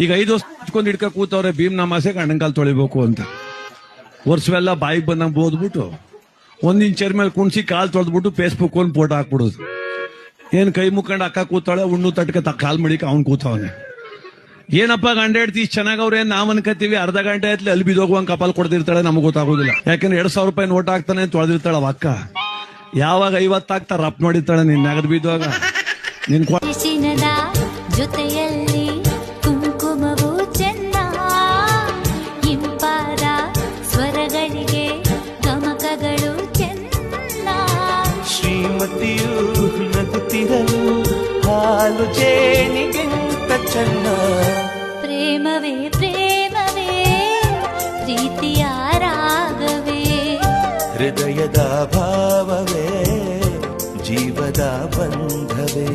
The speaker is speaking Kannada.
ಈಗ 5 ವರ್ಷ ಹಚ್ಕೊಂಡು ಹಿಡ್ಕ ಕೂತವ್ರೆ ಭೀಮ್ ನಮಾಸೆಗೆ ಅಣ್ಣಂಕಾಲ್ ತೊಳಿಬೇಕು ಅಂತ. ವರ್ಷವೆಲ್ಲ ಬಾಯಿಗೆ ಬಂದಂಗೆ ಓದ್ಬಿಟ್ಟು 1 ಇಂಚ್ ಚೇರ್ ಮೇಲೆ ಕುಣಿಸಿ ಕಾಲ್ ತೊಳೆದ್ಬಿಟ್ಟು ಫೇಸ್ಬುಕ್ ಒಂದು ಫೋಟೋ ಹಾಕ್ಬಿಡೋದು. ಏನ್ ಕೈ ಮುಕ್ಕೊಂಡು ಅಕ್ಕ ಕೂತಾಳೆ, ಉಣ್ಣು ತಟ್ಕ ಕಾಲ್ ಮಡಿಕ ಅವ್ನು ಕೂತವನೆ. ಏನಪ್ಪ ಗಂಡ ಹೆಡ್ತಿ ಇಷ್ಟು ಚೆನ್ನಾಗವ್ರೆ ನಾವ್ ಅನ್ಕತ್ತೀವಿ, ಅರ್ಧ ಗಂಟೆ ಆಯ್ತಲಿ ಅಲ್ಲಿ ಬಿದ್ದೋಗುವಂಗ್ ಕಪಾಲ್ ಕೊಡ್ತಿರ್ತಾಳೆ, ನಮಗ್ ಗೊತ್ತಾಗೋದಿಲ್ಲ. ಯಾಕಂದ್ರೆ 2,000 ರೂಪಾಯಿ ನೋಟ್ ಹಾಕ್ತಾನೆ ತೊಳೆದಿರ್ತಾಳ ಅಕ್ಕ. ಯಾವಾಗ 50 ಹಾಕ್ತಾರ ರಪ್ ನೋಡಿರ್ತಾಳೆ ನಿನ್ ನಗದ್ ಬಿದ್ದಾಗ. ನಿನ್ ಜೊತೆಯಲ್ಲಿ ಕುಂಕುಮವು ಚೆನ್ನ, ಇಂಪಾದ ಸ್ವರಗಳಿಗೆ ಗಮಕಗಳು ಚೆನ್ನ. ಶ್ರೀಮತಿಯು ನಗುತ್ತಿರಲು ಹಾಲು ಜೇನಿಗಿಂತ ಚೆನ್ನ. ಪ್ರೇಮವೇ ಪ್ರೇಮವೇ ಪ್ರೀತಿಯ ರಾಗವೇ, ಹೃದಯದ ಭಾವವೇ ಜೀವದ ಬಂಧವೇ.